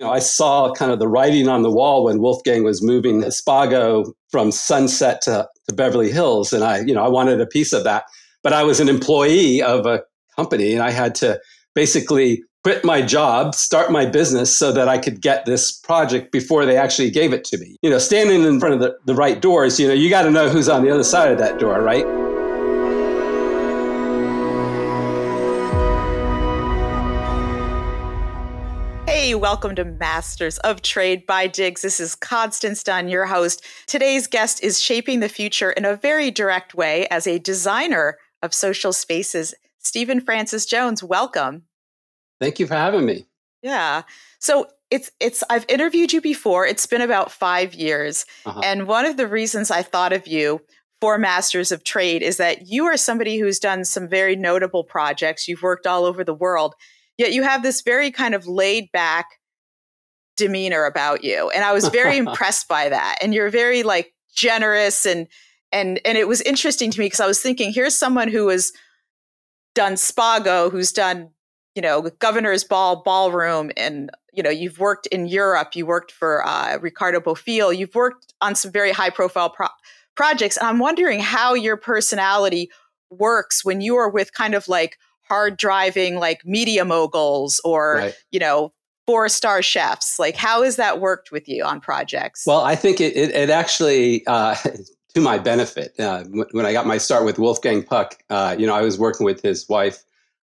I saw kind of the writing on the wall when Wolfgang was moving Spago from Sunset to Beverly Hills. And I wanted a piece of that, but I was an employee of a company and I had to basically quit my job, start my business so that I could get this project before they actually gave it to me. Standing in front of the right doors, you got to know who's on the other side of that door, right? Hey, welcome to Masters of Trade by Diggs. This is Constance Dunn, your host. Today's guest is shaping the future in a very direct way as a designer of social spaces. Stephen Francis Jones, welcome. Thank you for having me. Yeah. So I've interviewed you before. It's been about 5 years. And one of the reasons I thought of you for Masters of Trade is that you are somebody who's done some very notable projects. You've worked all over the world. Yet you have this very kind of laid back demeanor about you. And I was very impressed by that. And you're very generous and it was interesting to me because I was thinking, here's someone who has done Spago, who's done, Governor's Ballroom. And, you've worked in Europe. You worked for Ricardo Bofill. You've worked on some very high profile projects. And I'm wondering how your personality works when you are with kind of hard driving media moguls or, right. 4-star chefs. How has that worked with you on projects? Well, I think it actually, to my benefit, when I got my start with Wolfgang Puck, I was working with his wife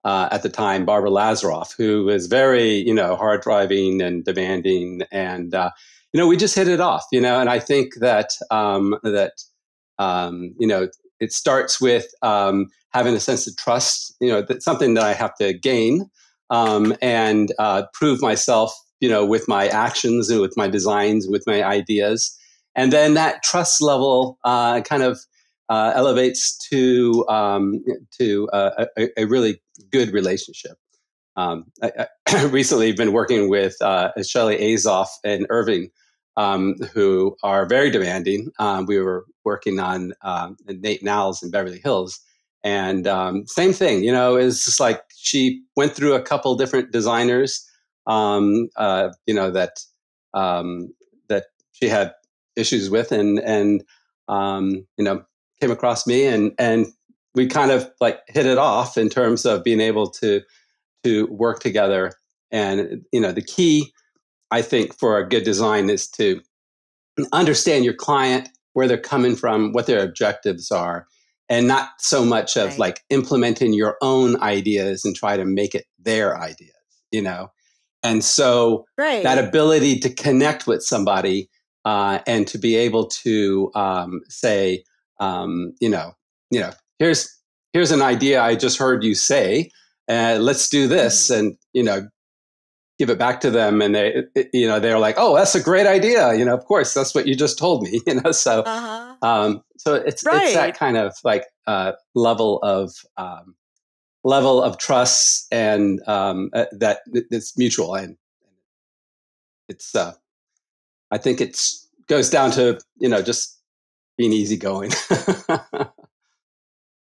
at the time, Barbara Lazaroff, who was very, hard driving and demanding. And, we just hit it off, and I think that, it starts with having a sense of trust, that's something that I have to gain and prove myself, with my actions and with my designs, with my ideas. And then that trust level kind of elevates to a really good relationship. I recently been working with Shelley Azoff and Irving, who are very demanding. We were working on Nate Nowell's in Beverly Hills. And same thing, it's just she went through a couple different designers, that she had issues with and came across me and we kind of hit it off in terms of being able to work together. And, the key, I think, for a good design is to understand your client, where they're coming from, what their objectives are, and not so much of implementing your own ideas and try to make it their ideas, And so that ability to connect with somebody and to be able to say, here's an idea I just heard you say, let's do this, and give it back to them, and they're like, oh, that's a great idea. Of course, that's what you just told me. So, so it's that kind of level of trust and that it's mutual, and it's I think goes down to just being easygoing.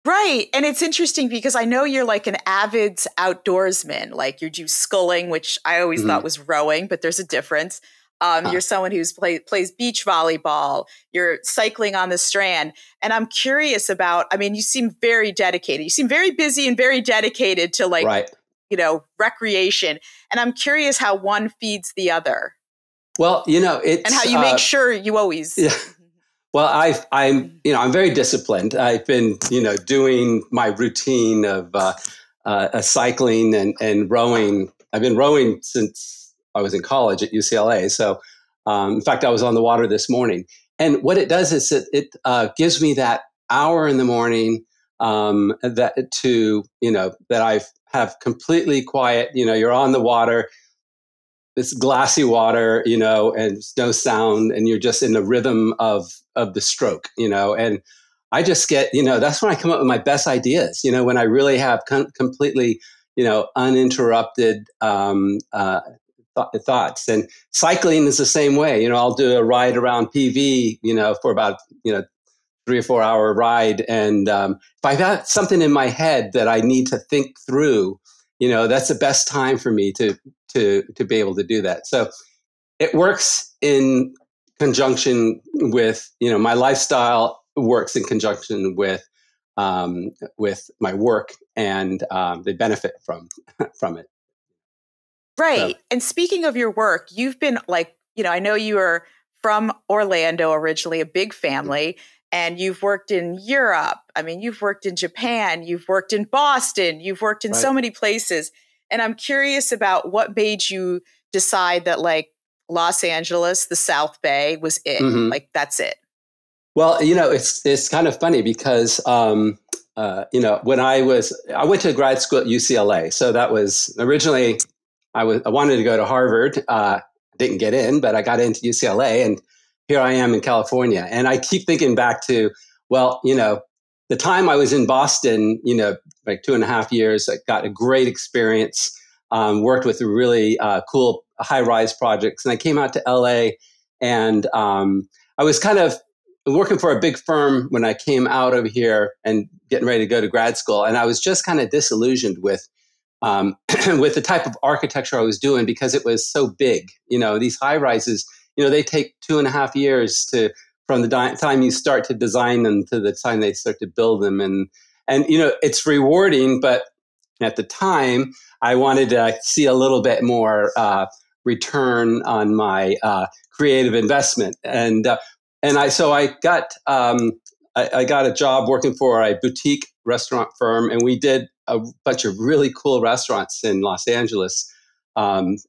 Right. And it's interesting because I know you're an avid outdoorsman, you do sculling, which I always thought was rowing, but there's a difference. You're someone who's plays beach volleyball. You're cycling on the Strand. And I'm curious about, you seem very dedicated. You seem very busy and very dedicated to recreation. And I'm curious how one feeds the other. Well, it's... And how you make sure you always... Yeah. Well, I'm very disciplined. I've been, doing my routine of cycling and rowing. I've been rowing since I was in college at UCLA. So, in fact, I was on the water this morning. And what it does is it gives me that hour in the morning that I have completely quiet. You're on the water. It's glassy water, and there's no sound, and you're just in the rhythm of the stroke, and I just get, that's when I come up with my best ideas, when I really have completely, uninterrupted thoughts. And cycling is the same way. I'll do a ride around PV, for about, 3 or 4 hour ride. And if I've got something in my head that I need to think through, that's the best time for me to be able to do that. So it works in conjunction with, my lifestyle works in conjunction with my work, and they benefit from it. Right. So, And speaking of your work, you've been I know you are from Orlando originally, a big family, and you've worked in Europe. I mean, you've worked in Japan, you've worked in Boston, you've worked in so many places. And I'm curious about what made you decide that Los Angeles, the South Bay was it. mm-hmm. That's it. Well, it's kind of funny because, when I went to grad school at UCLA. So that was originally, I wanted to go to Harvard. Didn't get in, but I got into UCLA, and here I am in California. And I keep thinking back to, the time I was in Boston, like 2.5 years, I got a great experience, worked with really cool high-rise projects. And I came out to LA, and I was kind of working for a big firm when I came out of here and getting ready to go to grad school. And I was just kind of disillusioned with with the type of architecture I was doing, because it was so big. These high rises, they take 2.5 years from the time you start to design them to the time they start to build them. And it's rewarding, but at the time I wanted to see a little bit more return on my creative investment. I got a job working for a boutique restaurant firm, and we did a bunch of really cool restaurants in Los Angeles,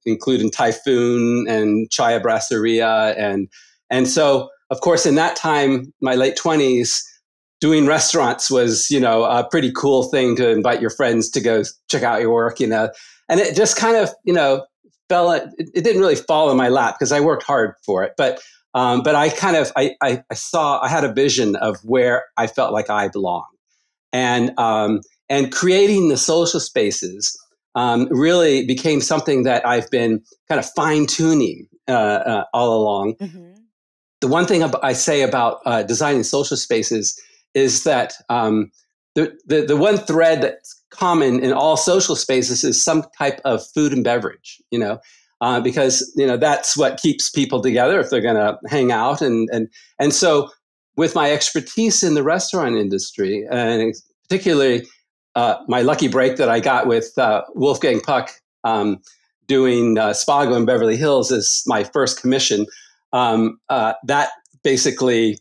including Typhoon and Chaya Brasseria, and so of course in that time, my late 20s, doing restaurants was a pretty cool thing to invite your friends to go check out your work, and it just kind of fell. It didn't really fall in my lap because I worked hard for it, but I kind of I saw, I had a vision of where I felt like I belonged, and creating the social spaces really became something that I've been kind of fine tuning all along. Mm-hmm. The one thing I say about designing social spaces is that the one thread that's common in all social spaces is some type of food and beverage, because that's what keeps people together if they're going to hang out, and so with my expertise in the restaurant industry, and particularly my lucky break that I got with Wolfgang Puck doing Spago in Beverly Hills as my first commission, that basically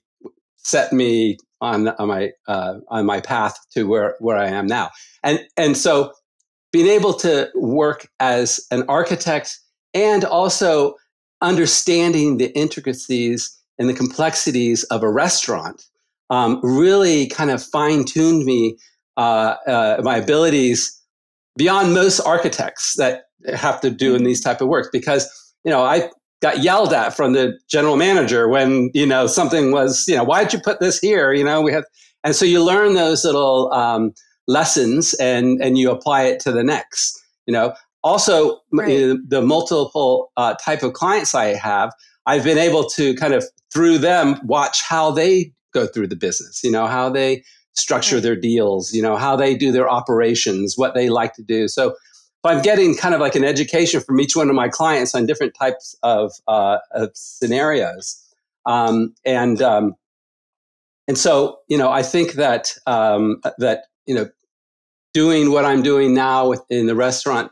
set me on my path to where I am now, and so being able to work as an architect and also understanding the intricacies and the complexities of a restaurant really kind of fine-tuned me, my abilities beyond most architects that have to do in these type of works. Because, I got yelled at from the general manager when, something was, why'd you put this here? And so you learn those little lessons and you apply it to the next, Also, right. The multiple type of clients I have, I've been able to kind of through them watch how they go through the business, how they structure their deals, how they do their operations, what they like to do. So I'm getting kind of like an education from each one of my clients on different types of scenarios. And so, I think that, doing what I'm doing now in the restaurant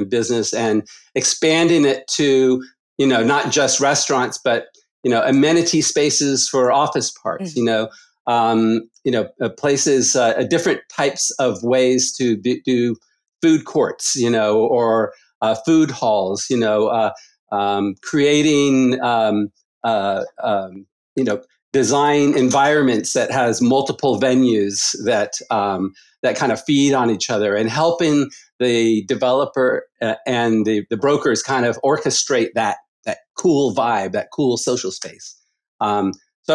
business and expanding it to, not just restaurants, but, amenity spaces for office parks, places, different types of ways to do food courts, or food halls, creating, design environments that has multiple venues that kind of feed on each other, and helping the developer and the brokers kind of orchestrate that cool vibe, that cool social space. So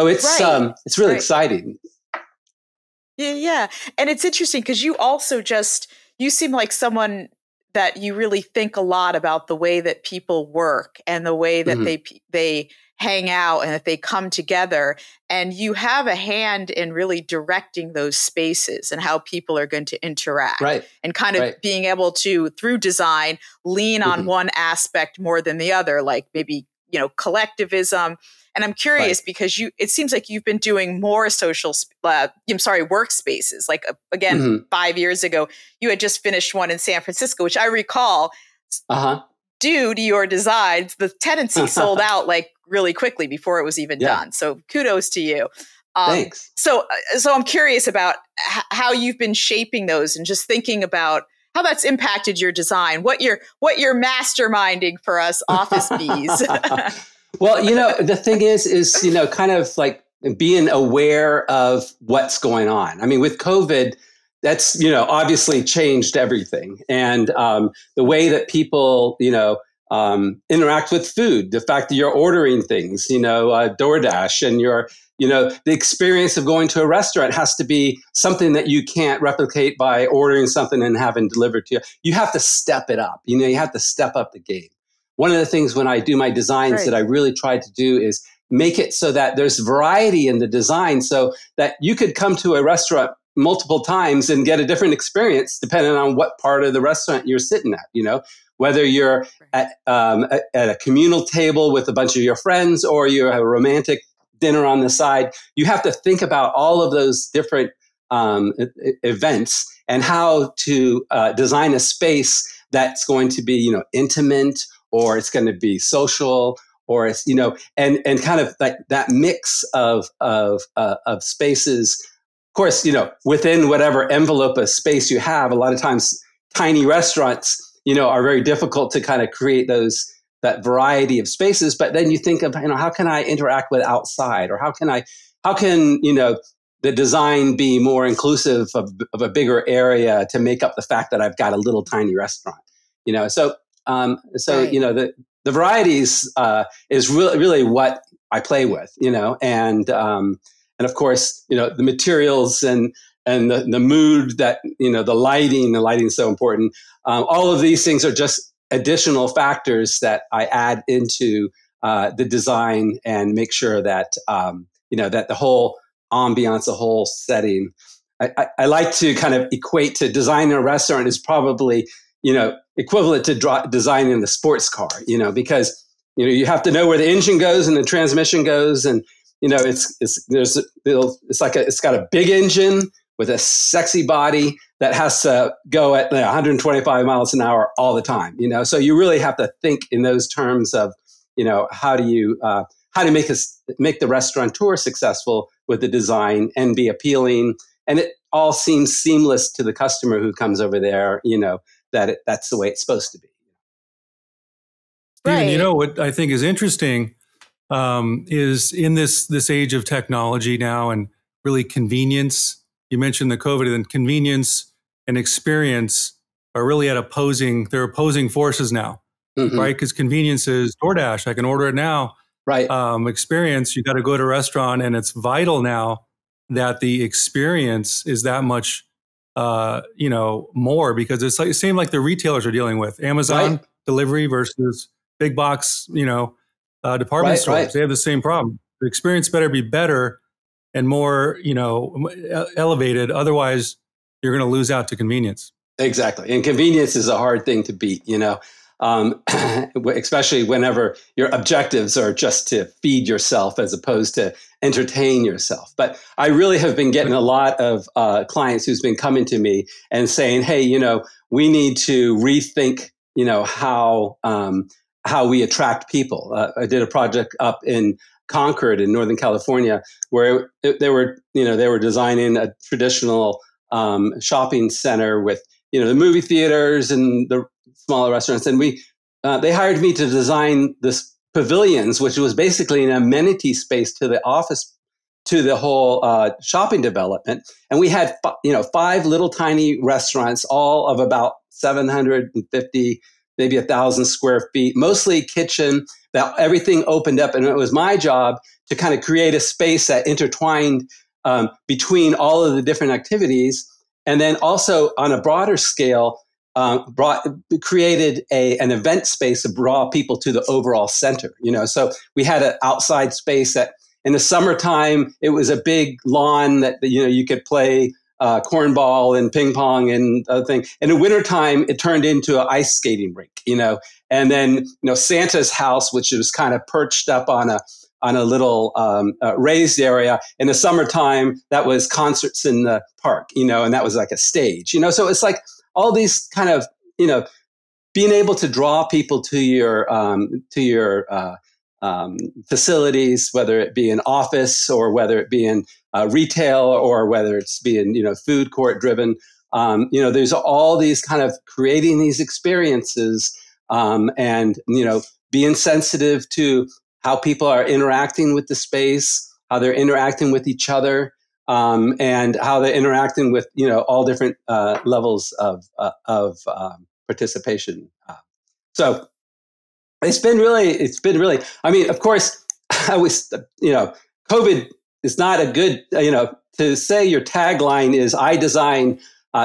it's really exciting. Yeah. And it's interesting because you also you seem like someone that you really think a lot about the way that people work and the way that they hang out and that they come together. And you have a hand in really directing those spaces and how people are going to interact. Right. And kind of being able to, through design, lean on one aspect more than the other, like maybe collectivism. And I'm curious because it seems like you've been doing more workspaces. Like again, 5 years ago, you had just finished one in San Francisco, which I recall. Due to your designs, the tenancy sold out like really quickly before it was even done. So kudos to you. Thanks. So I'm curious about how you've been shaping those and just thinking about how that's impacted your design. What you're masterminding for us office bees. Well, the thing is, kind of like being aware of what's going on. I mean, with COVID, that's, obviously changed everything. And the way that people, interact with food, the fact that you're ordering things, DoorDash, and the experience of going to a restaurant has to be something that you can't replicate by ordering something and having delivered to you. You have to step it up. You have to step up the game. One of the things when I do my designs that I really try to do is make it so that there's variety in the design so that you could come to a restaurant multiple times and get a different experience depending on what part of the restaurant you're sitting at, whether you're at a communal table with a bunch of your friends or you have a romantic dinner on the side. You have to think about all of those different events and how to design a space that's going to be, intimate, or it's going to be social, or it's, and kind of like that mix of spaces. Of course, within whatever envelope of space you have, a lot of times tiny restaurants, are very difficult to kind of create that variety of spaces. But then you think of, how can I interact with outside, or how can the design be more inclusive of a bigger area to make up the fact that I've got a little tiny restaurant, So the varieties is really what I play with, and of course, the materials and the mood that, the lighting is so important. All of these things are just additional factors that I add into the design and make sure that, that the whole ambiance, the whole setting. I like to kind of equate to designing a restaurant is probably, equivalent to designing a sports car, because, you have to know where the engine goes and the transmission goes. And, it's got a big engine with a sexy body that has to go at 125 miles an hour all the time, So you really have to think in those terms of, how to make the restaurateur successful with the design and be appealing. And it all seems seamless to the customer who comes over there, that's the way it's supposed to be. Stephen, what I think is interesting is in this age of technology now and really convenience. You mentioned the COVID, and convenience and experience are really they're opposing forces now, right? Because convenience is DoorDash. I can order it now. Right. Experience, you got to go to a restaurant, and it's vital now that the experience is that much, more, because it's like the same like the retailers are dealing with Amazon delivery versus big box, department stores. Right. They have the same problem. The experience better be better and more, elevated. Otherwise, you're going to lose out to convenience. Exactly. And convenience is a hard thing to beat, especially whenever your objectives are just to feed yourself as opposed to entertain yourself. But I really have been getting a lot of clients who's been coming to me and saying, hey, we need to rethink, how we attract people. I did a project up in Concord in Northern California where they were designing a traditional shopping center with, the movie theaters and the smaller restaurants. And they hired me to design this pavilions, which was basically an amenity space to the office, to the whole shopping development. And we had, 5 little tiny restaurants, all of about 750, maybe 1,000 square feet, mostly kitchen, that everything opened up. And it was my job to kind of create a space that intertwined between all of the different activities. And then also on a broader scale, created an event space to draw people to the overall center. So we had an outside space that in the summertime, it was a big lawn that, you could play cornball and ping pong and other thing. In the wintertime, it turned into an ice skating rink, and then, Santa's house, which was kind of perched up on a little raised area. In the summertime, that was concerts in the park, and that was like a stage, so it's like all these kind of, being able to draw people to your facilities, whether it be an office or whether it be in retail or whether it's being, food court driven. There's all these kind of creating these experiences and, being sensitive to how people are interacting with the space, how they're interacting with each other, and how they're interacting with, all different levels of participation. So it's been really, I mean, of course, COVID is not a good, to say your tagline is I design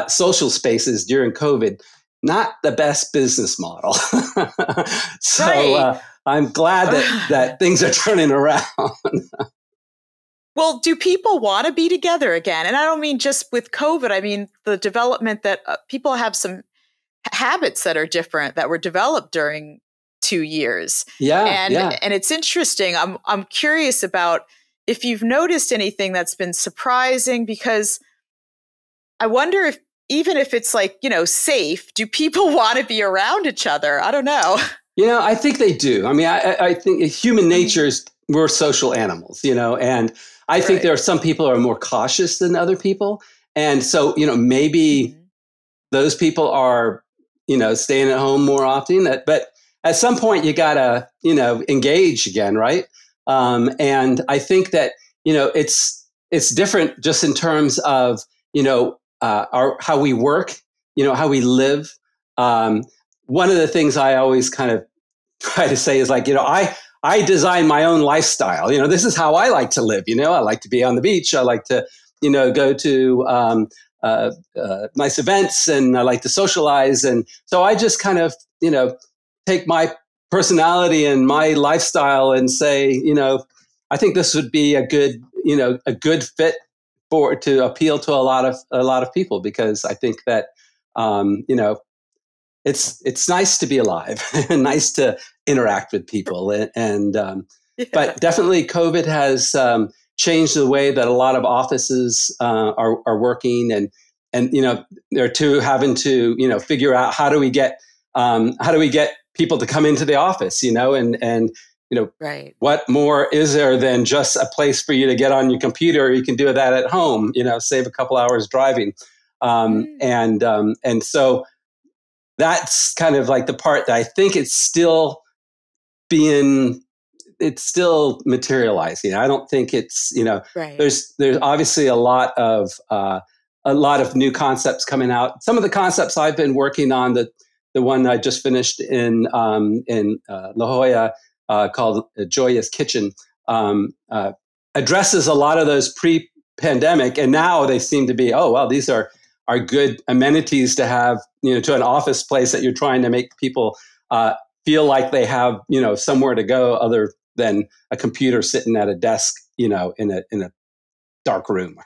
social spaces during COVID, not the best business model. So right. I'm glad that things are turning around. Well, do people want to be together again? And I don't mean just with COVID. I mean, the development that people have some habits that are different that were developed during 2 years. And it's interesting. I'm curious about if you've noticed anything that's been surprising, because I wonder if, even if it's like, safe, do people want to be around each other? I don't know. I think they do. I mean, I think human nature is, we're social animals, and I think there are some people who are more cautious than other people. And so, maybe those people are, staying at home more often. But at some point you gotta, engage again, right? And I think that, it's different just in terms of, how we work, how we live. One of the things I always kind of try to say is like, I design my own lifestyle. This is how I like to live. I like to be on the beach. I like to, go to nice events, and I like to socialize. And so I just kind of, take my personality and my lifestyle and say, I think this would be a good, a good fit to appeal to a lot of people, because I think that, it's nice to be alive and nice to interact with people. But definitely COVID has changed the way that a lot of offices are working, and they're having to figure out how do we get people to come into the office, and right. What more is there than just a place for you to get on your computer? You can do that at home, save a couple hours driving, and so that's kind of like the part that I think it's still materializing. I don't think it's, right. There's obviously a lot of new concepts coming out. Some of the concepts I've been working on, the one I just finished in La Jolla, called Joya's Kitchen, addresses a lot of those pre-pandemic, and now they seem to be, oh, well, these are good amenities to have, to an office place that you're trying to make people feel like they have, somewhere to go other than a computer sitting at a desk, in a dark room,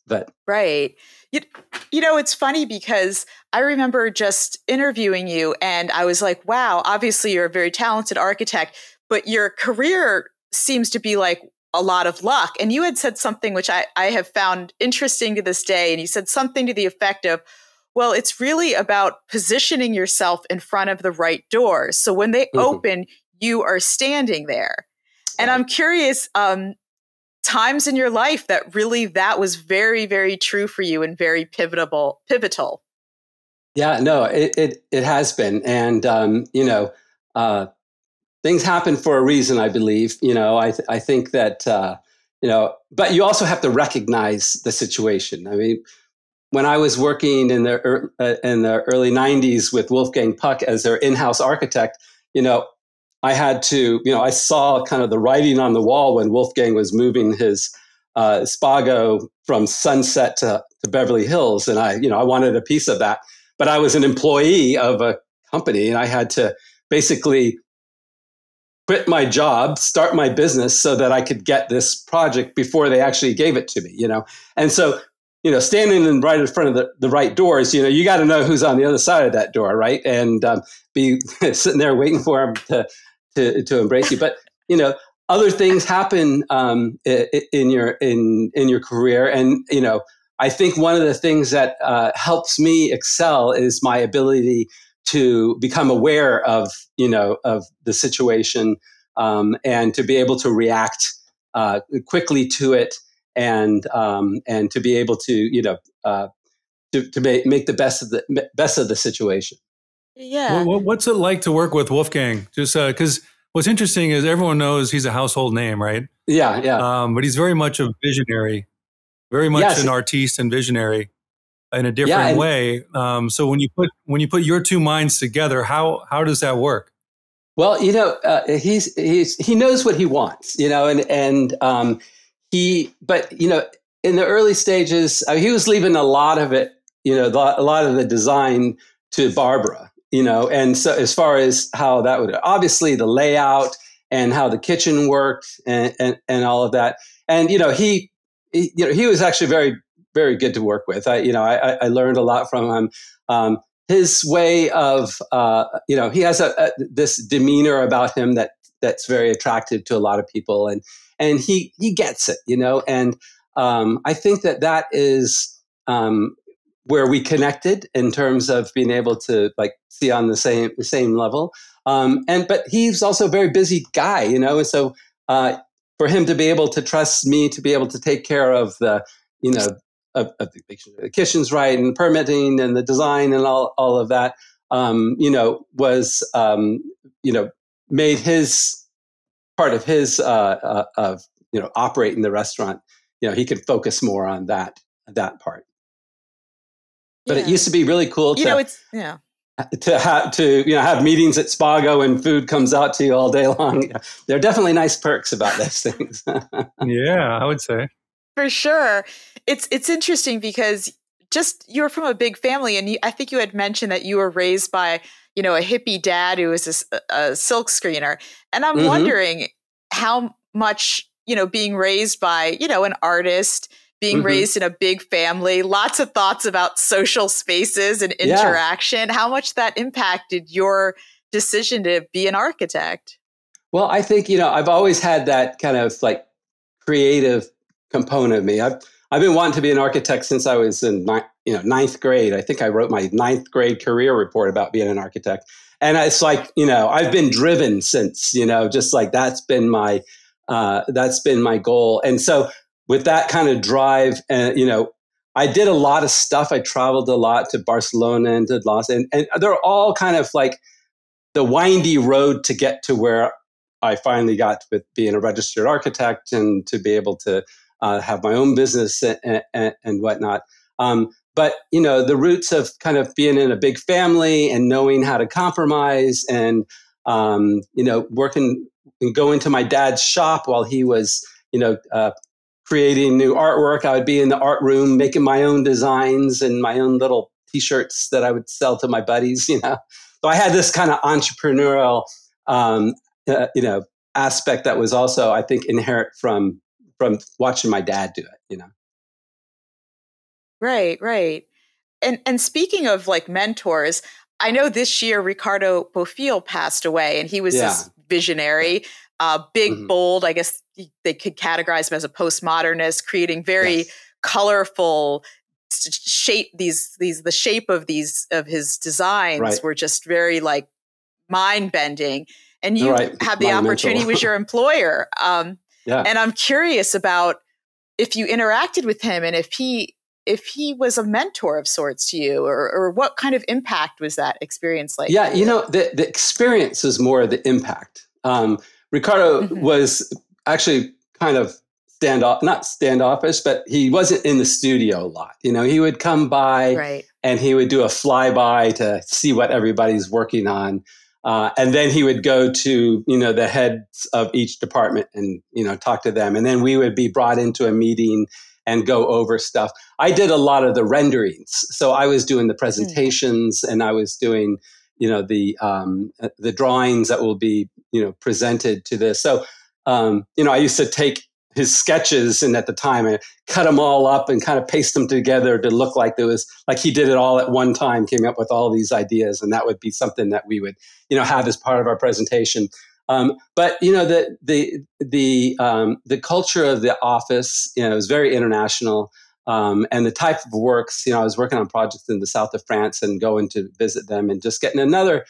But right. It's funny because I remember just interviewing you and I was like, wow, obviously you're a very talented architect, but your career seems to be like a lot of luck. And you had said something which I have found interesting to this day. And you said something to the effect of, well, it's really about positioning yourself in front of the right doors. So when they open, you are standing there. And I'm curious, times in your life that was very, very true for you and very pivotal. Yeah, no, it has been. And, things happen for a reason, I believe. I think that, but you also have to recognize the situation. I mean, when I was working in the early 90s with Wolfgang Puck as their in-house architect, I had to, I saw kind of the writing on the wall when Wolfgang was moving his Spago from Sunset to Beverly Hills. And I wanted a piece of that. But I was an employee of a company, and I had to basically quit my job, start my business so that I could get this project before they actually gave it to me, And so standing right in front of the right doors, you got to know who's on the other side of that door, right? And be sitting there waiting for him to embrace you. But other things happen in your career, and I think one of the things that helps me excel is my ability to become aware of the situation, and to be able to react quickly to it, and to be able to to make the best of the situation. Yeah. What's it like to work with Wolfgang? Just because what's interesting is everyone knows he's a household name, right? Yeah, yeah. But he's very much a visionary, very much an artiste and visionary in a different way. So when you put your two minds together, how does that work? Well, he knows what he wants, and but in the early stages, he was leaving a lot of it, a lot of the design to Barbara, and so as far as how that would, obviously the layout and how the kitchen worked and all of that. And, he was actually very, very good to work with. I learned a lot from him. His way of, he has this demeanor about him that's very attractive to a lot of people, and he gets it, and I think that is where we connected in terms of being able to see on the same level. But he's also a very busy guy, and so for him to be able to trust me to be able to take care of the, of the kitchen's right and permitting and the design and all of that, was, made his part of his, of, operating the restaurant. He could focus more on that part. But it used to be really cool to have meetings at Spago and food comes out to you all day long. There are definitely nice perks about those things. Yeah, I would say. For sure. It's interesting because you're from a big family, and I think you had mentioned that you were raised by, a hippie dad who was a silk screener. And I'm wondering how much, being raised by, an artist, being raised in a big family, lots of thoughts about social spaces and interaction, how much that impacted your decision to be an architect. Well, I think, I've always had that kind of creative component of me. I've been wanting to be an architect since I was in ninth grade. I think I wrote my ninth grade career report about being an architect. And it's I've been driven since, just that's been my goal. And so with that kind of drive, I did a lot of stuff. I traveled a lot to Barcelona and to Los Angeles, and they're all kind of the windy road to get to where I finally got with being a registered architect and to be able to have my own business and whatnot. But, the roots of kind of being in a big family and knowing how to compromise and, working and going to my dad's shop while he was, creating new artwork. I would be in the art room making my own designs and my own little T-shirts that I would sell to my buddies, So I had this kind of entrepreneurial, aspect that was also, I think, inherent from watching my dad do it, Right. And speaking of mentors, I know this year Ricardo Bofill passed away, and he was this visionary, big, bold. I guess they could categorize him as a postmodernist, creating very colorful shape. The shape of his designs were just very mind bending. And you had the opportunity, he was your employer. And I'm curious about if you interacted with him and if he was a mentor of sorts to you, or what kind of impact was that experience like? Yeah, the experience is more the impact. Ricardo was actually kind of not standoffish, but he wasn't in the studio a lot. He would come by and he would do a flyby to see what everybody's working on. And then he would go to, the heads of each department and, talk to them. And then we would be brought into a meeting and go over stuff. I did a lot of the renderings. So I was doing the presentations and I was doing, the drawings that will be, presented to this. So, I used to take his sketches, and at the time, and cut them all up and kind of paste them together to look like there was like he did it all at one time, came up with all these ideas, and that would be something that we would have as part of our presentation. But the culture of the office, is very international, and the type of works. I was working on projects in the south of France and going to visit them and just getting another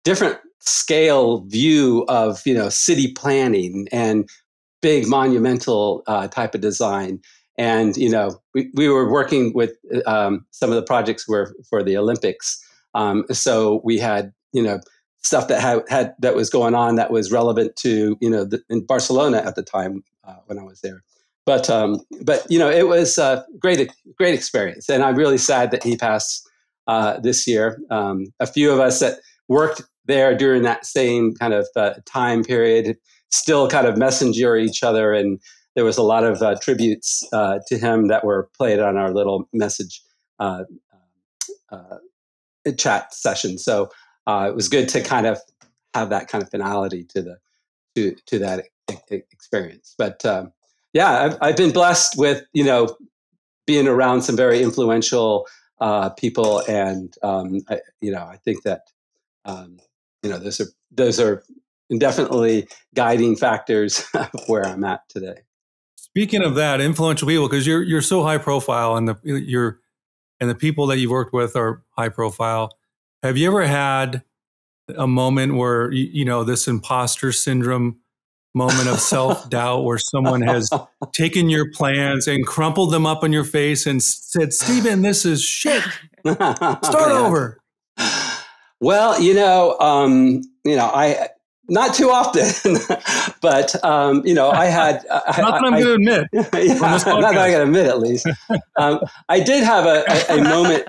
different scale view of city planning and big monumental type of design. And we were working with some of the projects were for the Olympics, so we had stuff that that was going on that was relevant to in Barcelona at the time when I was there. But it was a great experience, and I'm really sad that he passed this year. A few of us that worked there during that same kind of time period still kind of messenger each other, and there was a lot of tributes to him that were played on our little message chat session. So it was good to kind of have that kind of finality to that experience. But I've been blessed with being around some very influential people, and I think that those are definitely guiding factors of where I'm at today. Speaking of that, influential people, because you're so high profile, and the people that you've worked with are high profile. Have you ever had a moment where this imposter syndrome moment of self-doubt where someone has taken your plans and crumpled them up in your face and said, "Stephen, this is shit. Start over"? Well, I not too often, but I had. Not that I'm going to admit. Not that I'm going to admit, at least. I did have a moment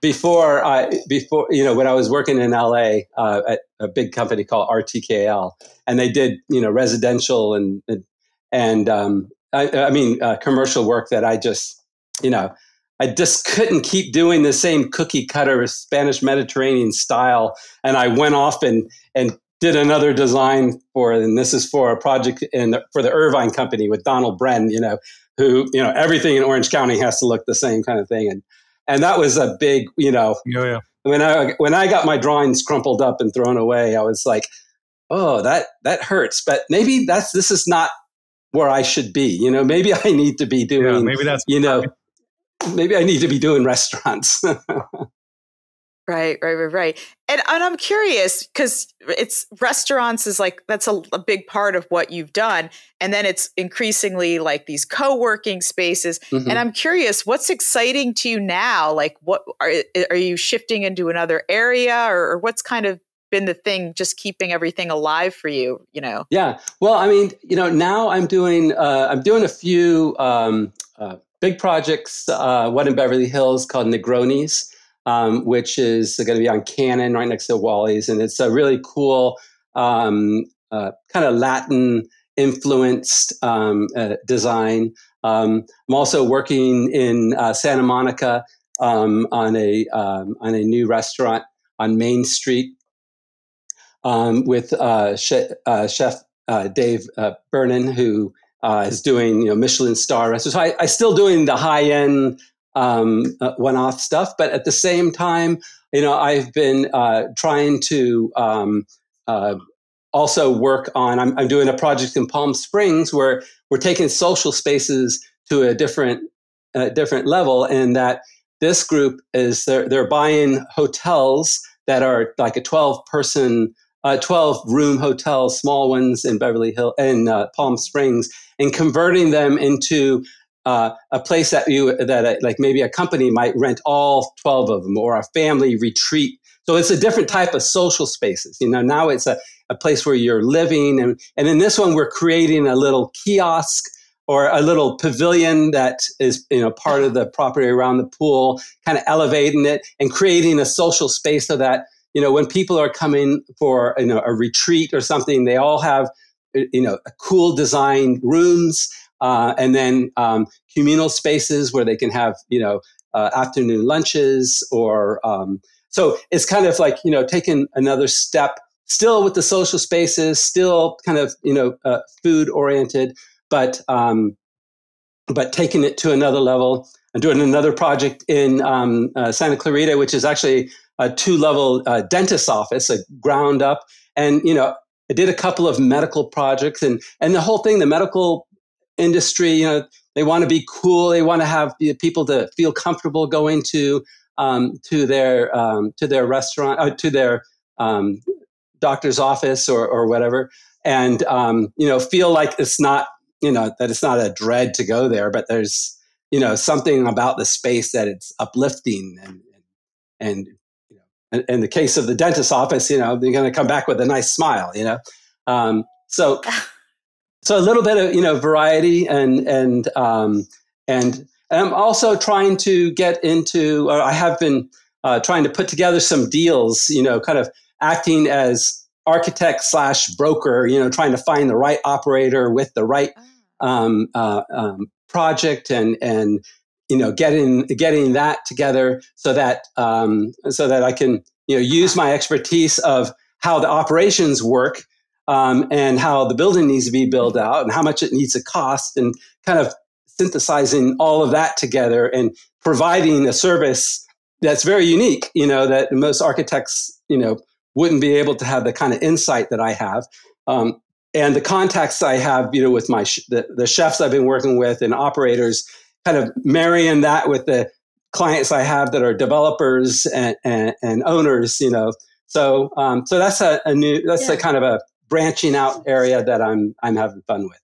before when I was working in LA at a big company called RTKL, and they did residential and commercial work that I just I just couldn't keep doing the same cookie cutter Spanish Mediterranean style, and I went off and did another design and this is for a project for the Irvine Company with Donald Bren, who everything in Orange County has to look the same kind of thing, and that was a big Yeah. When I got my drawings crumpled up and thrown away, I was like, oh, that hurts, but maybe this is not where I should be. Maybe I need to be doing. Maybe that's maybe I need to be doing restaurants. Right. And I'm curious because restaurants is like, that's a big part of what you've done. And then it's increasingly like these co-working spaces. Mm-hmm. And I'm curious, what's exciting to you now? Like, what are you shifting into another area, or what's kind of been the thing just keeping everything alive for you, Yeah. Well, now I'm doing a few big projects, one in Beverly Hills called Negronis, which is going to be on Cannon right next to Wally's. And it's a really cool kind of Latin influenced design. I'm also working in Santa Monica on a new restaurant on Main Street with Chef Dave Bernan, who is doing Michelin star restaurants. So I still doing the high end one-off stuff, but at the same time, I've been trying to also work on. I'm doing a project in Palm Springs where we're taking social spaces to a different level, and that this group is they're buying hotels that are like a 12-room hotel, small ones in Beverly Hills and Palm Springs, and converting them into a place that like maybe a company might rent all 12 of them, or a family retreat. So it's a different type of social spaces. Now it's a place where you're living, and in this one we're creating a little kiosk or a little pavilion that is part of the property around the pool, kind of elevating it and creating a social space so that when people are coming for a retreat or something, they all have cool designed rooms. And then communal spaces where they can have, afternoon lunches, or so it's kind of like taking another step still with the social spaces, still kind of, food oriented, but taking it to another level. I'm doing another project in Santa Clarita, which is actually a 2-level dentist's office, a ground up. And, I did a couple of medical projects, and the whole thing, the medical industry, they want to be cool. They want to have people to feel comfortable going to their restaurant, to their doctor's office or whatever, and feel like it's not, that it's not a dread to go there, but there's something about the space that it's uplifting, and in the case of the dentist's office, they're going to come back with a nice smile, so a little bit of variety, and I'm also trying to get into, or I have been trying to put together some deals, kind of acting as architect / broker, trying to find the right operator with the right project, and getting that together so that I can use my expertise of how the operations work, and how the building needs to be built out and how much it needs to cost, and kind of synthesizing all of that together and providing a service that's very unique, that most architects, wouldn't be able to have the kind of insight that I have. And the contacts I have, with the chefs I've been working with and operators, kind of marrying that with the clients I have that are developers and owners, So that's a kind of a branching out area that I'm having fun with.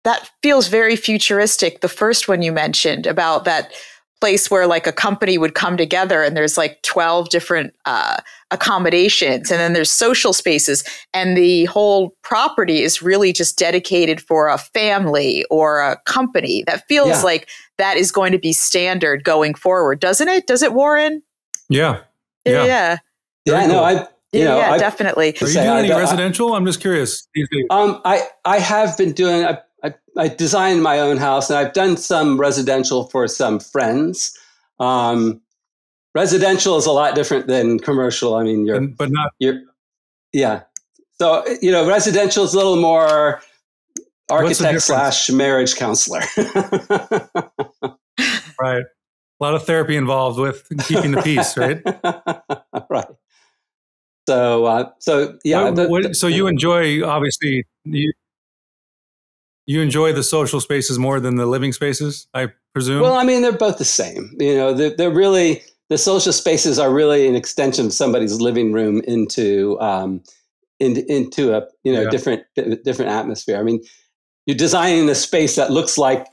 That feels very futuristic. The first one you mentioned about that place where like a company would come together and there's like 12 different accommodations, and then there's social spaces, and the whole property is really just dedicated for a family or a company. That feels like that is going to be standard going forward, doesn't it? Does it, Warren? Yeah. Yeah. No, definitely. Are you doing any residential? I'm just curious. I have been doing. I designed my own house, and I've done some residential for some friends. Residential is a lot different than commercial. I mean, So residential is a little more architect / marriage counselor. Right. A lot of therapy involved with keeping the peace, right? Right. So so you enjoy, obviously, you enjoy the social spaces more than the living spaces, I presume? Well, I mean, they're both the same. They're really, the social spaces are really an extension of somebody's living room into a different atmosphere. I mean, you're designing a space that looks like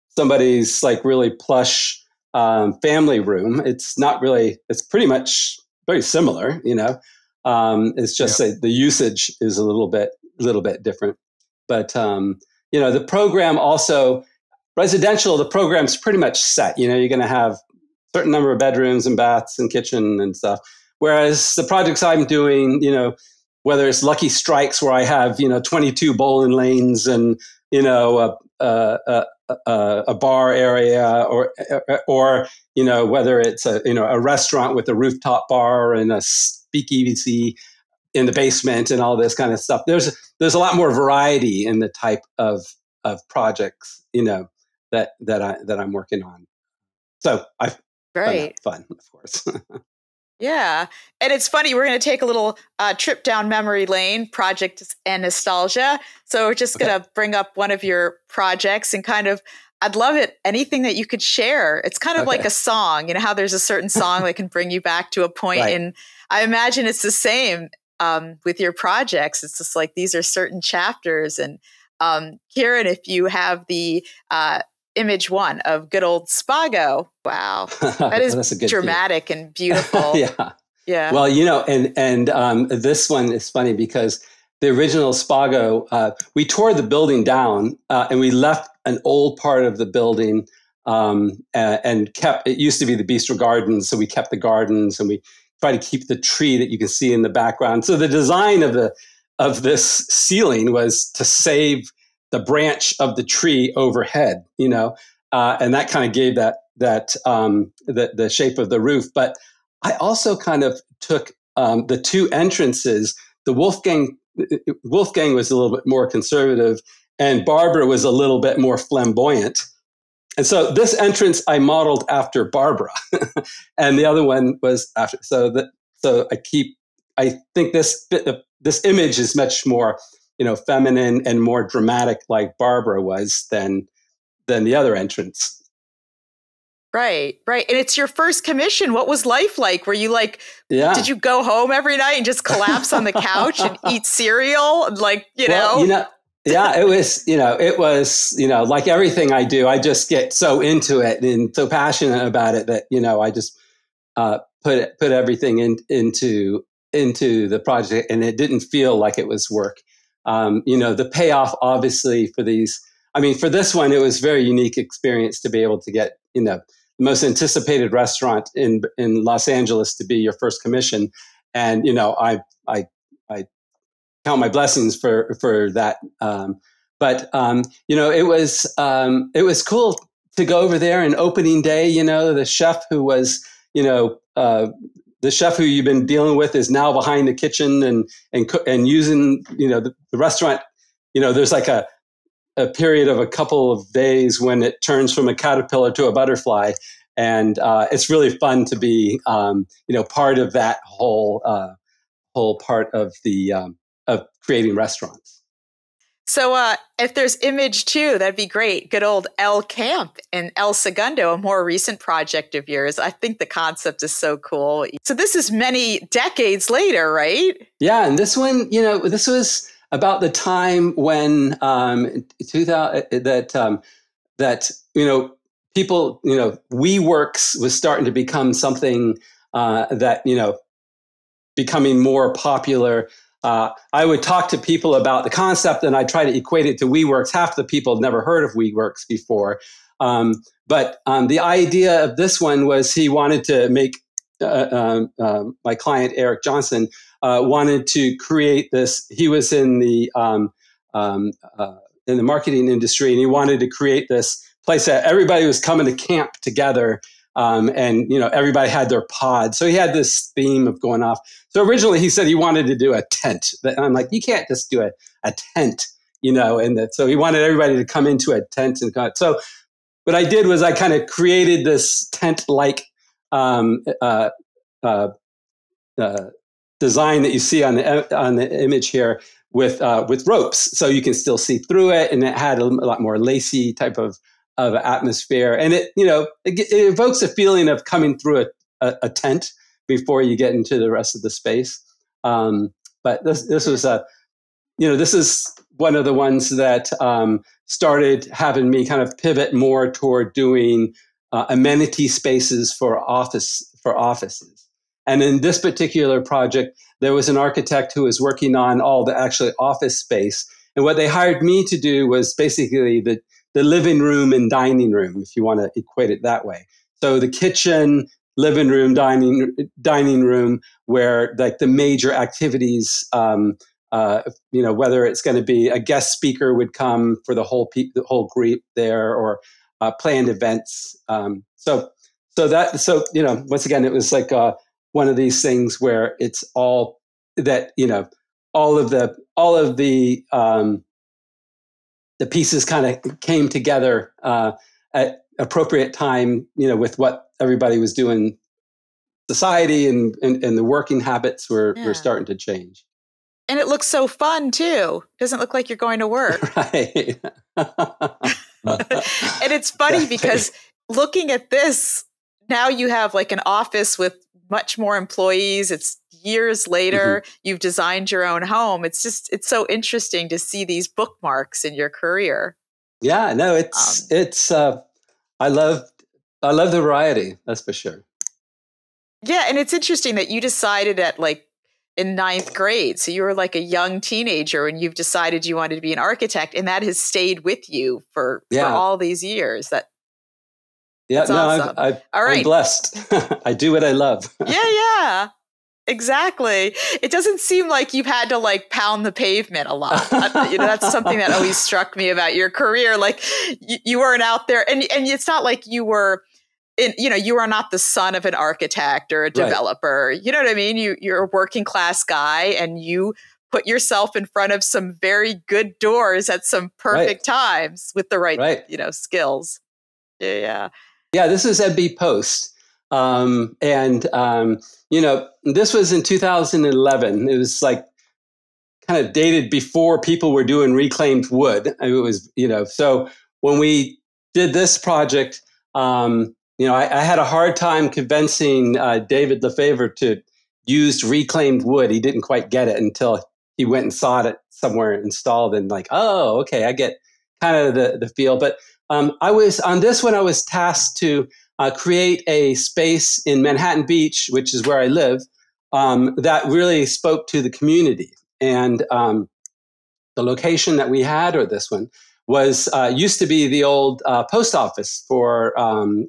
somebody's like really plush family room. It's not really. It's pretty much very similar. It's just that the usage is a little bit different. But the program also, residential, the program's pretty much set. You're going to have a certain number of bedrooms and baths and kitchen and stuff. Whereas the projects I'm doing, whether it's Lucky Strikes where I have 22 bowling lanes and a bar area, or whether it's a restaurant with a rooftop bar and a speakeasy in the basement and all this kind of stuff. There's a lot more variety in the type of projects, that I'm working on. So I find that fun, of course. Yeah. And it's funny, we're going to take a little trip down memory lane, projects and nostalgia. So we're just going to bring up one of your projects and kind of, I'd love it, anything that you could share. It's kind of like a song, how there's a certain song that can bring you back to a point. Right. And I imagine it's the same with your projects. It's just like, these are certain chapters. And Kieran, if you have the image one of good old Spago. Wow. That is dramatic and beautiful. Yeah. Well, and this one is funny because the original Spago, we tore the building down and we left an old part of the building and kept, it used to be the Bistro Gardens. So we kept the gardens and we try to keep the tree that you can see in the background. So the design of this ceiling was to save the branch of the tree overhead, and that kind of gave the shape of the roof. But I also kind of took the two entrances, the Wolfgang was a little bit more conservative, and Barbara was a little bit more flamboyant. And so this entrance I modeled after Barbara, and the other one was after. So I think this image is much more, feminine and more dramatic, like Barbara was, than the other entrance. Right. And it's your first commission. What was life like? Were you like, did you go home every night and just collapse on the couch and eat cereal? Like, yeah, it was, like everything I do, I just get so into it and so passionate about it that, I just put everything into the project, and it didn't feel like it was work. The payoff, obviously, for this one, it was a very unique experience to be able to get, the most anticipated restaurant in Los Angeles to be your first commission. And, I count my blessings for that. It was cool to go over there and opening day, the chef who was, the chef who you've been dealing with is now behind the kitchen and using, the restaurant, there's like a period of a couple of days when it turns from a caterpillar to a butterfly. And it's really fun to be, part of that whole part of of creating restaurants. So if there's image 2, that'd be great. Good old El Camp in El Segundo, a more recent project of yours. I think the concept is so cool. So this is many decades later, right? Yeah. And this one, this was about the time when 2000 that people, WeWorks was starting to become something that becoming more popular. I would talk to people about the concept, and I try to equate it to WeWorks. Half the people had never heard of WeWorks before, but the idea of this one was he wanted to make my client Eric Johnson wanted to create this. He was in the marketing industry, and he wanted to create this place that everybody was coming to camp together. And everybody had their pod. So he had this theme of going off. So originally he said he wanted to do a tent. And I'm like, you can't just do a tent, so he wanted everybody to come into a tent. So what I did was I kind of created this tent-like design that you see on the image here with ropes, so you can still see through it, and it had a lot more lacy type of atmosphere, and it evokes a feeling of coming through a tent before you get into the rest of the space. But this was this is one of the ones that started having me kind of pivot more toward doing amenity spaces for offices. And in this particular project, there was an architect who was working on all the actually office space. And what they hired me to do was basically the living room and dining room, if you want to equate it that way. So the kitchen, living room, dining room, where like the major activities, whether it's going to be a guest speaker would come for the whole group there, or planned events. Once again, it was like one of these things where it's all that, all of the pieces kind of came together at appropriate time, with what everybody was doing. Society and the working habits were starting to change. And it looks so fun too. Doesn't look like you're going to work. Right. And it's funny because looking at this, now you have like an office with much more employees. It's years later. Mm-hmm. You've designed your own home. It's so interesting to see these bookmarks in your career. Yeah, no, it's I love the variety. That's for sure. Yeah. And it's interesting that you decided in 9th grade. So you were like a young teenager and you've decided you wanted to be an architect, and that has stayed with you for all these years. That's awesome. I'm blessed. I do what I love. Yeah, exactly. It doesn't seem like you've had to pound the pavement a lot. That's something that always struck me about your career. Like you weren't out there, and it's not like you were you are not the son of an architect or a developer. Right. You know what I mean? You're a working class guy, and you put yourself in front of some very good doors at some perfect times with the right. Skills. Yeah. Yeah, this is MB Post. This was in 2011. It was like kind of dated before people were doing reclaimed wood. It was, so when we did this project, I had a hard time convincing David Lefevre to use reclaimed wood. He didn't quite get it until he went and saw it somewhere installed, and like, oh, okay, I get kind of the feel. But I was tasked to create a space in Manhattan Beach, which is where I live, that really spoke to the community. And the location that we had, or this one, was used to be the old post office for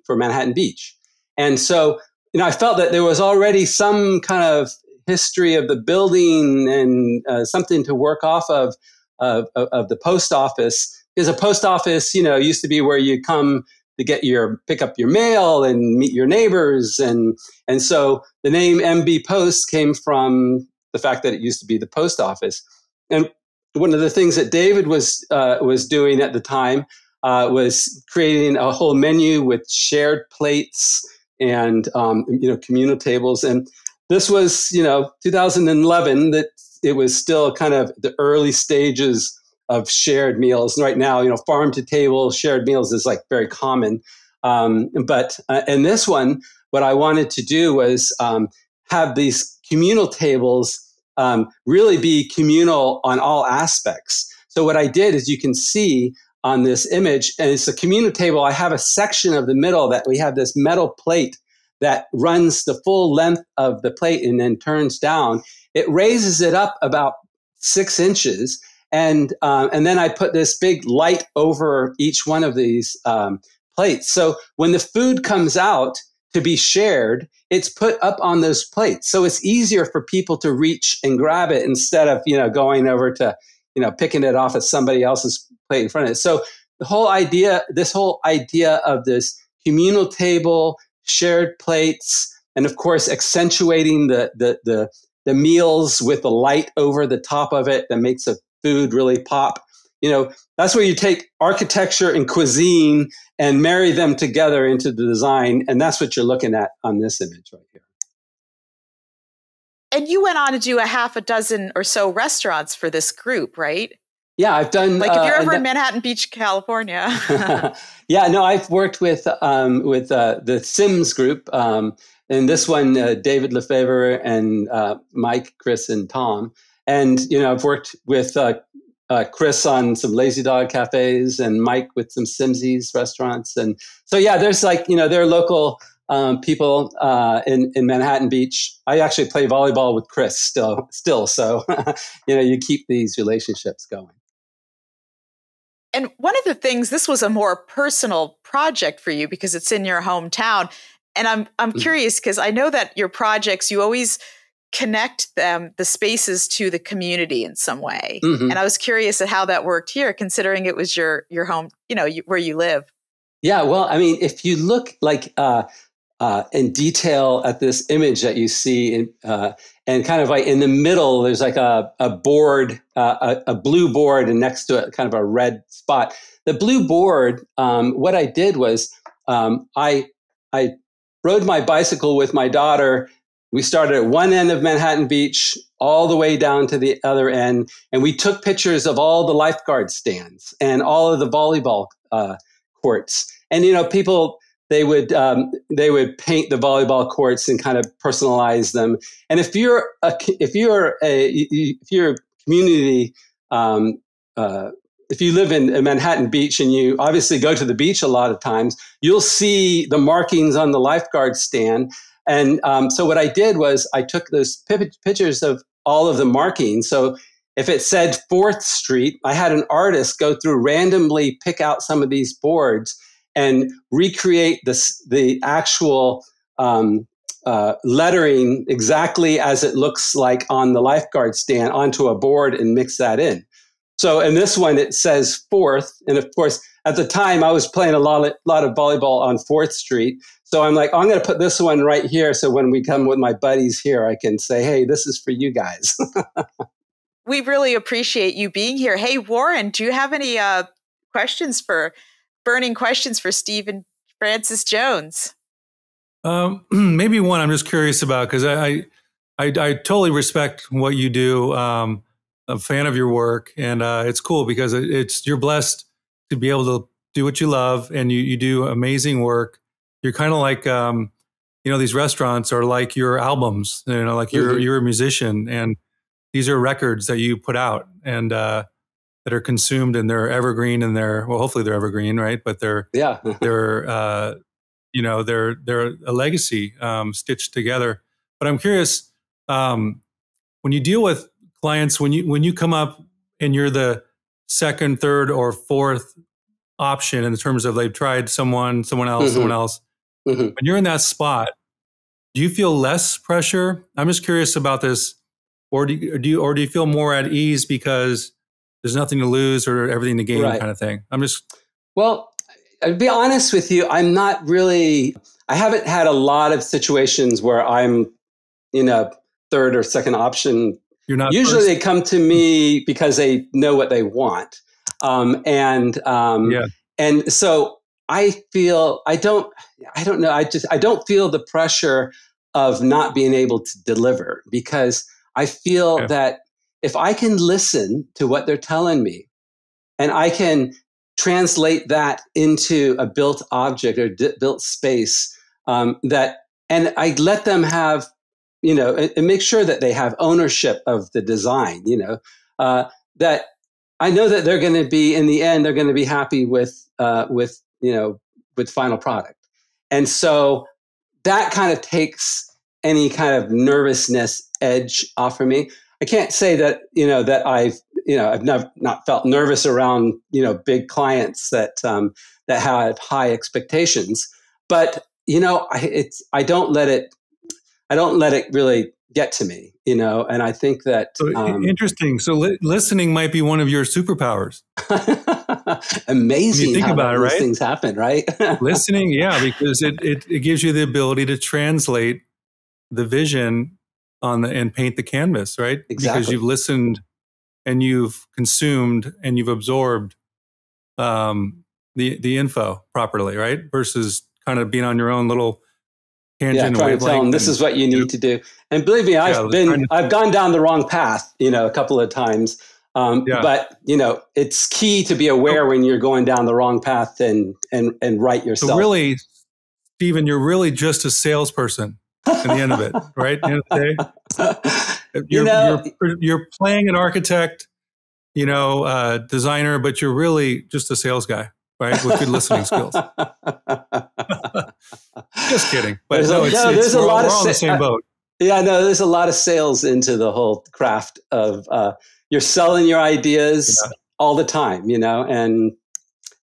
Manhattan Beach. And so, I felt that there was already some kind of history of the building and something to work off of the post office. Because a post office, used to be where you come to pick up your mail and meet your neighbors. And so the name MB Post came from the fact that it used to be the post office. And one of the things that David was doing at the time was creating a whole menu with shared plates and communal tables. And this was 2011, that it was still kind of the early stages of shared meals. And right now, farm to table shared meals is like very common. But in this one, what I wanted to do was have these communal tables really be communal on all aspects. So what I did is, you can see on this image, and it's a communal table. I have a section of the middle that we have this metal plate that runs the full length of the plate and then turns down. It raises it up about 6 inches. And then I put this big light over each one of these plates. So when the food comes out to be shared, it's put up on those plates. So it's easier for people to reach and grab it instead of, going over to, picking it off of somebody else's plate in front of it. So this whole idea of this communal table, shared plates, and of course, accentuating the meals with the light over the top of it that makes the food really pop. That's where you take architecture and cuisine and marry them together into the design. And that's what you're looking at on this image right here. And you went on to do a half a dozen or so restaurants for this group, right? Yeah, I've done. Like if you're ever in Manhattan Beach, California. Yeah, no, I've worked with the Sims group. And this one, David Lefevre and Mike, Chris, and Tom. And, I've worked with Chris on some Lazy Dog cafes, and Mike with some Simsies restaurants. And so, yeah, there's there are local people in Manhattan Beach. I actually play volleyball with Chris still. So, you keep these relationships going. And one of the things, this was a more personal project for you because it's in your hometown. And I'm curious, because I know that your projects, you always connect the spaces to the community in some way. Mm-hmm. And I was curious at how that worked here, considering it was your home, where you live. Yeah, well, I mean, if you look in detail at this image that you see, and kind of like in the middle, there's like a board, a blue board, and next to it, kind of a red spot. The blue board, what I did was I rode my bicycle with my daughter. We started at one end of Manhattan Beach all the way down to the other end. And we took pictures of all the lifeguard stands and all of the volleyball courts. And, people, they would paint the volleyball courts and kind of personalize them. And if you're a community, if you live in Manhattan Beach and you obviously go to the beach a lot of times, you'll see the markings on the lifeguard stand. And so what I did was I took those pictures of all of the markings. So if it said 4th Street, I had an artist go through, randomly pick out some of these boards and recreate the actual lettering exactly as it looks like on the lifeguard stand onto a board and mix that in. So in this one, it says 4th. And of course, at the time I was playing a lot of volleyball on 4th Street. So I'm like, oh, I'm going to put this one right here. So when we come with my buddies here, I can say, hey, this is for you guys. We really appreciate you being here. Hey, Warren, do you have any burning questions for Stephen Francis Jones? Maybe one I'm just curious about, because I totally respect what you do. I'm a fan of your work, and it's cool because you're blessed to be able to do what you love, and you do amazing work. You're kind of like, these restaurants are like your albums, like you're a musician, and these are records that you put out and that are consumed, and they're evergreen, and hopefully they're evergreen, right? But they're a legacy stitched together. But I'm curious, when you deal with clients, when you come up and you're the second, third, or fourth option in terms of they've tried someone else, when you're in that spot, do you feel less pressure? I'm just curious about this, or do you feel more at ease because there's nothing to lose or everything to gain, kind of thing? Well, I'll be honest with you, I haven't had a lot of situations where I'm, third or second option. You're not usually first. They come to me because they know what they want. And so I feel, I don't know. I don't feel the pressure of not being able to deliver, because I feel that if I can listen to what they're telling me and I can translate that into a built object or built space, and I let them have, and make sure that they have ownership of the design, that I know that they're going to be, in the end, they're going to be happy with final product. And so that kind of takes any kind of nervousness edge off of me. I can't say that, that I've not felt nervous around, big clients that have high expectations, but, I don't let it really get to me, and I think that. Interesting. So listening might be one of your superpowers. Amazing. When you think about it, right? These things happen, right? Listening. Yeah. Because it gives you the ability to translate the vision and paint the canvas, right? Exactly. Because you've listened and you've consumed and you've absorbed the info properly, right? Versus kind of being on your own little tangent. Trying to tell them this is what you need to do. And believe me, I've gone down the wrong path, a couple of times. But it's key to be aware when you're going down the wrong path and right yourself. So really, Stephen, you're really just a salesperson at the end of it, right? At the end of the day, you're playing an architect, designer, but you're really just a sales guy, right? With good listening skills. Just kidding. But we're all in the same boat. There's a lot of sales into the whole craft of you're selling your ideas all the time,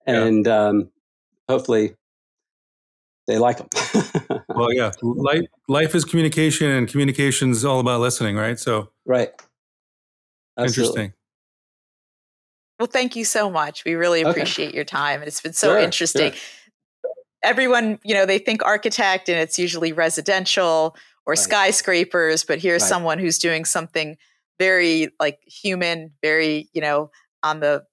and hopefully they like them. Well, yeah, life is communication, and communication is all about listening, right? So, right. Absolutely. Interesting. Well, thank you so much. We really appreciate your time, and it's been so interesting. Sure. Everyone, they think architect, and it's usually residential or skyscrapers, but here's someone who's doing something very human, very, on the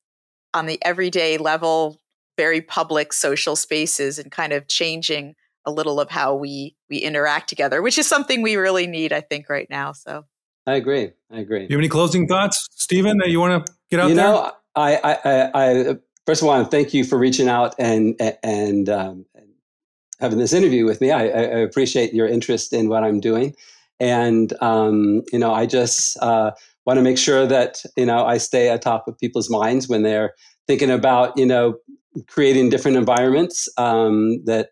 everyday level, very public social spaces, and kind of changing a little of how we interact together, which is something we really need, I think, right now. So I agree. Do you have any closing thoughts, Stephen, that you want to get out there? I first of all, I want to thank you for reaching out and having this interview with me. I appreciate your interest in what I'm doing. And, I just want to make sure that, I stay atop of people's minds when they're thinking about, creating different environments that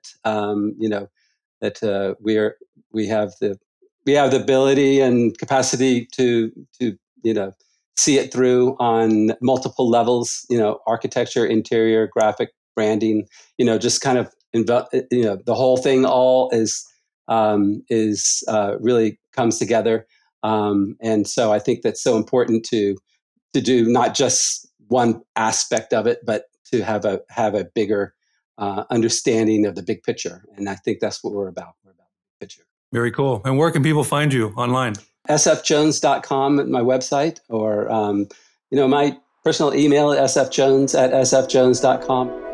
we have the ability and capacity to see it through on multiple levels, architecture, interior, graphic, branding, just kind of, the whole thing all is really comes together. And so I think that's so important to do not just one aspect of it, but to have a bigger understanding of the big picture. And I think that's what we're about. We're about the picture. Very cool. And where can people find you online? sfjones.com, my website, or my personal email, sfjones@sfjones.com.